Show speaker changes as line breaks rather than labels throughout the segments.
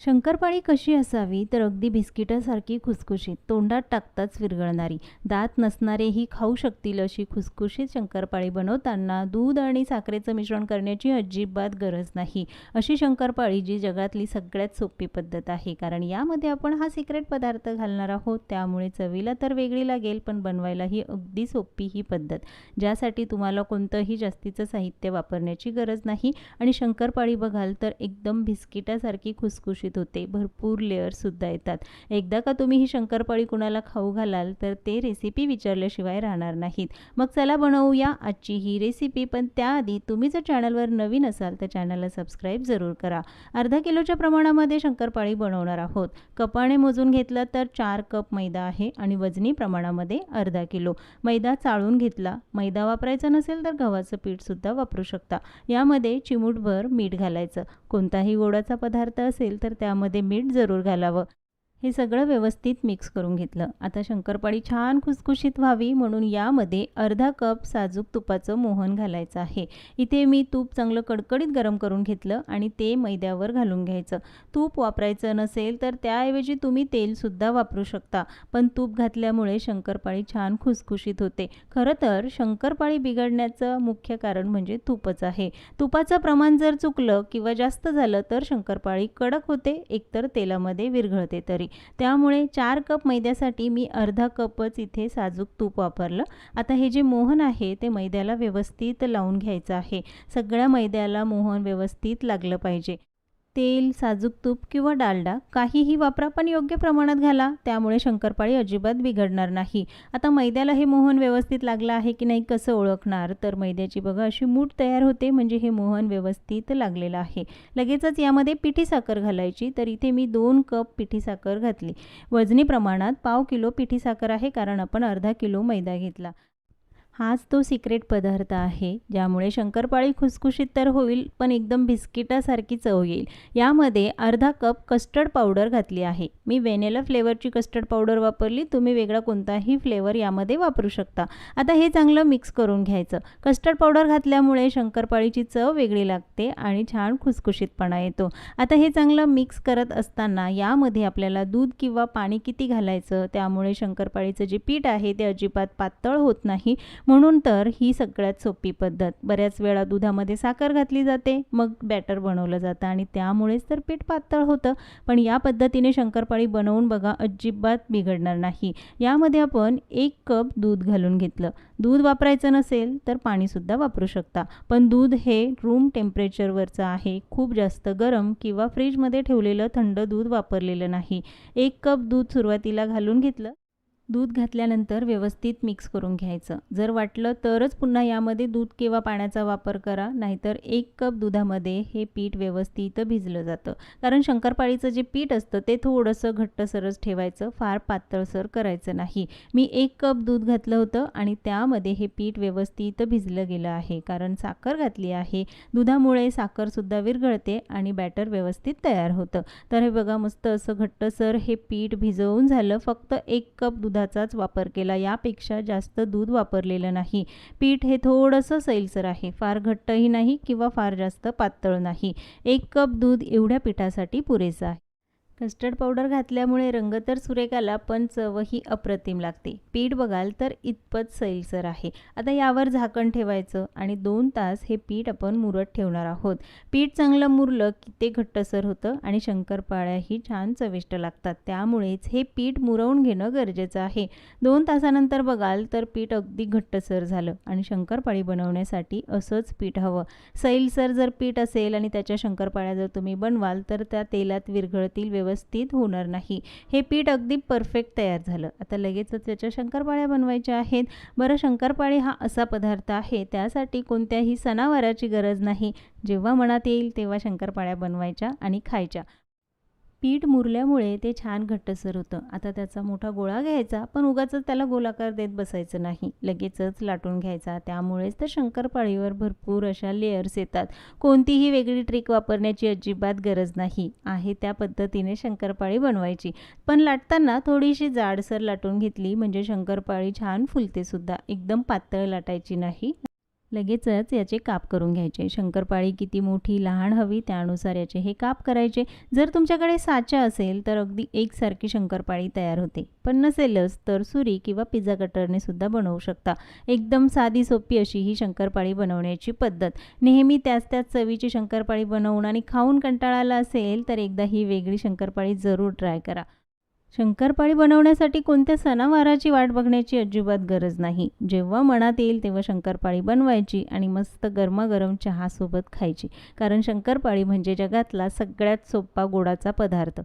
शंकरपाळी कशी असावी तर अगदी बिस्किटासारखी खुसखुशीत, तोंडात टाकताच विरघळणारी, दात नसणारेही खाऊ शकतील अशी खुसखुशीत शंकरपाळी बनवताना दूध आणि साखरेचं मिश्रण करण्याची अजिबात गरज नाही. अशी शंकरपाळी जी जगातली सगळ्यात सोपी पद्धत आहे, कारण यामध्ये आपण हा सिक्रेट पदार्थ घालणार आहोत. त्यामुळे चवीला तर वेगळी लागेल, पण बनवायलाही अगदी सोपी ही पद्धत, ज्यासाठी तुम्हाला कोणतंही जास्तीचं साहित्य वापरण्याची गरज नाही. आणि शंकरपाळी बघाल तर एकदम बिस्किटासारखी खुसखुशीत होते, भरपूर लेअरसुद्धा येतात. एकदा का तुम्ही ही शंकरपाळी कुणाला खाऊ घालाल तर ते रेसिपी विचारल्याशिवाय राहणार नाहीत. मग चला बनवूया आजची ही रेसिपी. पण त्याआधी तुम्ही जर चॅनलवर नवीन असाल तर चॅनलला सबस्क्राईब जरूर करा. अर्धा किलोच्या प्रमाणामध्ये शंकरपाळी बनवणार आहोत. कपाने मोजून घेतलं तर 4 कप मैदा आहे आणि वजनी प्रमाणामध्ये अर्धा किलो. मैदा चाळून घेतला. मैदा वापरायचा नसेल तर गव्हाचं पीठसुद्धा वापरू शकता. यामध्ये चिमूटभर मीठ घालायचं. कोणताही गोडाचा पदार्थ असेल तर त्यामध्ये मीठ जरूर घालावं. हे सगळं व्यवस्थित मिक्स करून घेतलं. आता शंकरपाळी छान खुसखुशीत व्हावी म्हणून यामध्ये अर्धा कप साजूक तुपाचं मोहन घालायचं आहे. इथे मी तूप चांगलं कडकडीत गरम करून घेतलं आणि ते मैद्यावर घालून घ्यायचं. तूप वापरायचं नसेल तर त्याऐवजी तुम्ही तेलसुद्धा वापरू शकता, पण तूप घातल्यामुळे शंकरपाळी छान खुसखुशीत होते. खरं तर शंकरपाळी बिघडण्याचं मुख्य कारण म्हणजे तूपच आहे. तुपाचं प्रमाण जर चुकलं किंवा जास्त झालं तर शंकरपाळी कडक होते, एकतर तेलामध्ये विरघळते तरी. त्यामुळे 4 कप मैद्यासाठी मी अर्धा कपच इथे साजूक तूप वापरलं. आता हे जे मोहन आहे ते मैद्याला व्यवस्थित लावून घ्यायचं आहे. सगळ्या मैद्याला मोहन व्यवस्थित लागलं पाहिजे. तेल, साजूक तूप किंवा डालडा काहीही वापरा, पण योग्य प्रमाणात घाला, त्यामुळे शंकरपाळी अजिबात बिघडणार नाही. आता मैद्याला हे मोहन व्यवस्थित लागलं आहे की नाही कसं ओळखणार, तर मैद्याची बघा अशी मूठ तयार होते, म्हणजे हे मोहन व्यवस्थित लागलेलं आहे. लगेचच यामध्ये पिठी साखर घालायची. तर इथे मी 2 कप पिठी साखर घातली. वजनी प्रमाणात पाव किलो पिठी साखर आहे, कारण आपण अर्धा किलो मैदा घेतला. हाच तो सिक्रेट पदार्थ आहे, ज्यामुळे शंकरपाळी खुसखुशीत तर होईल, पण एकदम बिस्किटासारखी चव येईल. यामध्ये अर्धा कप कस्टर्ड पावडर घातली आहे. मी व्हॅनिला फ्लेवरची कस्टर्ड पावडर वापरली. तुम्ही वेगळा कोणताही फ्लेवर यामध्ये वापरू शकता. आता हे चांगलं मिक्स करून घ्यायचं. कस्टर्ड पावडर घातल्यामुळे शंकरपाळीची चव वेगळी लागते आणि छान खुसखुशीतपणा येतो. आता हे चांगलं मिक्स करत असताना यामध्ये आपल्याला दूध किंवा पाणी किती घालायचं, त्यामुळे शंकरपाळीचं जे पीठ आहे ते अजिबात पातळ होत नाही. म्हणून तर ही सगळ्यात सोपी पद्धत. बऱ्याच वेळा दुधामध्ये साखर घातली जाते, मग बॅटर बनवलं जातं आणि त्यामुळेच तर पीठ पातळ होतं. पण या पद्धतीने शंकरपाळी बनवून बघा, अजिबात बिघडणार नाही. यामध्ये आपण 1 कप दूध घालून घेतलं. दूध वापरायचं नसेल तर पाणीसुद्धा वापरू शकता, पण दूध हे रूम टेम्परेचरवरचं आहे. खूप जास्त गरम किंवा फ्रीजमध्ये ठेवलेलं थंड दूध वापरलेलं नाही. 1 कप दूध सुरुवातीला घालून घेतलं. दूध घातल्यानंतर व्यवस्थित मिक्स करून घ्यायचं. जर वाटलं तरच पुन्हा यामध्ये दूध किंवा पाण्याचा वापर करा, नाहीतर 1 कप दुधामध्ये हे पीठ व्यवस्थित भिजलं जातं. कारण शंकरपाळीचं जे पीठ असतं ते थोडंसं घट्टसरच ठेवायचं, फार पातळसर करायचं नाही. मी 1 कप दूध घातलं होतं आणि त्यामध्ये हे पीठ व्यवस्थित भिजलं गेलं आहे, कारण साखर घातली आहे. दुधामुळे साखरसुद्धा विरघळते आणि बॅटर व्यवस्थित तयार होतं. तर हे बघा, मस्त असं घट्टसर हे पीठ भिजवून झालं. फक्त 1 कप दुधाचाच वापर केला, यापेक्षा जास्त दूध वापरलेलं नाही. पीठ हे थोडंसं सैलसर आहे, फार घट्टही नाही किंवा फार जास्त पातळ नाही. 1 कप दूध एवढ्या पिठासाठी पुरेसं आहे. कस्टर्ड पावडर घातल्यामुळे रंग तर सुरेख आला, पण चवही अप्रतिम लागते. पीठ बघाल तर इतपत सैलसर आहे. आता यावर झाकण ठेवायचं आणि 2 तास हे पीठ आपण मुरत ठेवणार आहोत. पीठ चांगलं मुरलं की ते घट्टसर होतं आणि शंकरपाळ्याही छान चविष्ट लागतात. त्यामुळेच हे पीठ मुरवून घेणं गरजेचं आहे. 2 तासानंतर बघाल तर पीठ अगदी घट्टसर झालं आणि शंकरपाळी बनवण्यासाठी असंच पीठ हवं. सैलसर जर पीठ असेल आणि त्याच्या शंकरपाळ्या जर तुम्ही बनवाल तर त्या तेलात विरघळतील, व्यवस्थित होणार नाही. हे पीठ अगदी परफेक्ट तयार झालं. आता लगेचच त्याच्या शंकरपाळ्या बनवायच्या आहेत. बरं, शंकरपाळी हा असा पदार्थ आहे, त्यासाठी कोणत्याही सणावाराची गरज नाही. जेव्हा मनात येईल तेव्हा शंकरपाळ्या बनवायच्या आणि खायच्या. पीठ मुरल्यामुळे ते छान घट्टसर होतं. आता त्याचा मोठा गोळा घ्यायचा, पण उगाचच त्याला गोलाकार देत बसायचं नाही, लगेचच लाटून घ्यायचा. त्यामुळेच तर शंकरपाळीवर भरपूर अशा लेयर्स येतात. कोणतीही वेगळी ट्रिक वापरण्याची अजिबात गरज नाही आहे, त्या पद्धतीने शंकरपाळी बनवायची. पण लाटताना थोडीशी जाडसर लाटून घेतली म्हणजे शंकरपाळी छान फुलते सुद्धा. एकदम पातळ लाटायची नाही. लगेचच याचे काप करून घ्यायचे. शंकरपाळी किती मोठी, लहान हवी त्यानुसार याचे हे काप करायचे. जर तुमच्याकडे साचा असेल तर अगदी एकसारखी शंकरपाळी तयार होते. पण नसेलच तर सुरी किंवा पिझ्झा कटरने सुद्धा बनवू शकता. एकदम साधी सोपी अशी ही शंकरपाळी बनवण्याची पद्धत. नेहमी त्याच चवीची शंकरपाळी बनवून आणि खाऊन कंटाळा आला असेल तर एकदा ही वेगळी शंकरपाळी जरूर ट्राय करा. शंकरपाळी बनवण्यासाठी कोणत्या सणावाराची वाट बघण्याची अजिबात गरज नाही. जेव्हा मनात येईल तेव्हा शंकरपाळी बनवायची आणि मस्त गरमागरम चहासोबत खायची. कारण शंकरपाळी म्हणजे जगातला सगळ्यात सोपा गोडाचा पदार्थ.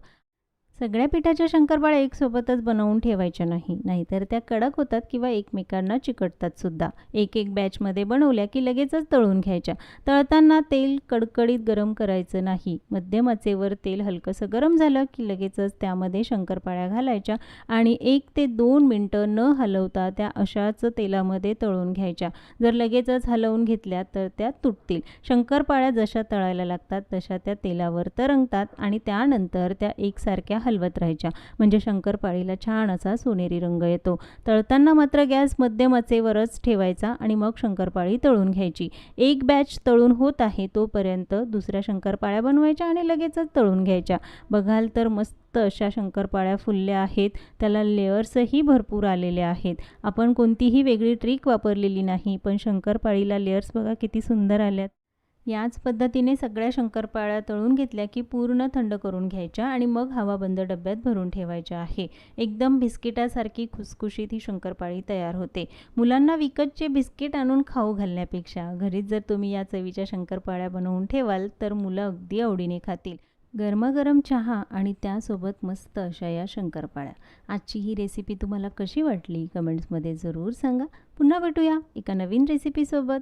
सगळ्या पिठाच्या शंकरपाळ्या एकसोबतच बनवून ठेवायच्या नाही, नाहीतर त्या कडक होतात किंवा एकमेकांना चिकटतात सुद्धा. एक एक बॅचमध्ये बनवल्या की लगेचच तळून घ्यायच्या. तळताना तेल कडकडीत गरम करायचं नाही. मध्यम आचेवर तेल हलकंसं गरम झालं की लगेचच त्यामध्ये शंकरपाळ्या घालायच्या आणि 1 ते 2 मिनिटं न हलवता त्या अशाच तेलामध्ये तळून घ्यायच्या. जर लगेचच हलवून घेतल्या तर त्या तुटतील. शंकरपाळ्या जशा तळायला लागतात तशा त्या तेलावर तरंगतात आणि त्यानंतर त्या एकसारख्या हलवत राहायच्या. म्हणजे शंकरपाळीला छान असा सोनेरी रंग येतो. तळताना मात्र गॅस मध्यम आचेवरच ठेवायचा आणि मग शंकरपाळी तळून घ्यायची. एक बॅच तळून होत आहे तोपर्यंत दुसऱ्या शंकरपाळ्या बनवायच्या आणि लगेचच तळून घ्यायच्या. बघाल तर मस्त अशा शंकरपाळ्या फुलल्या आहेत. त्याला लेयर्सही भरपूर आलेले आहेत. आपण कोणतीही वेगळी ट्रिक वापरलेली नाही, पण शंकरपाळीला लेयर्स बघा किती सुंदर आल्यात. याच पद्धतीने सगळ्या शंकरपाळ्या तळून घेतल्या की पूर्ण थंड करून घ्यायच्या आणि मग हवाबंद डब्यात भरून ठेवायच्या आहे. एकदम बिस्किटासारखी खुसखुशीत ही शंकरपाळी तयार होते. मुलांना विकतचे बिस्किट आणून खाऊ घालण्यापेक्षा घरीच जर तुम्ही या चवीच्या शंकरपाळ्या बनवून ठेवाल तर मुलं अगदी आवडीने खातील. गरमागरम चहा आणि त्यासोबत मस्त अशा या शंकरपाळ्या. आजची ही रेसिपी तुम्हाला कशी वाटली कमेंट्समध्ये जरूर सांगा. पुन्हा भेटूया एका नवीन रेसिपीसोबत.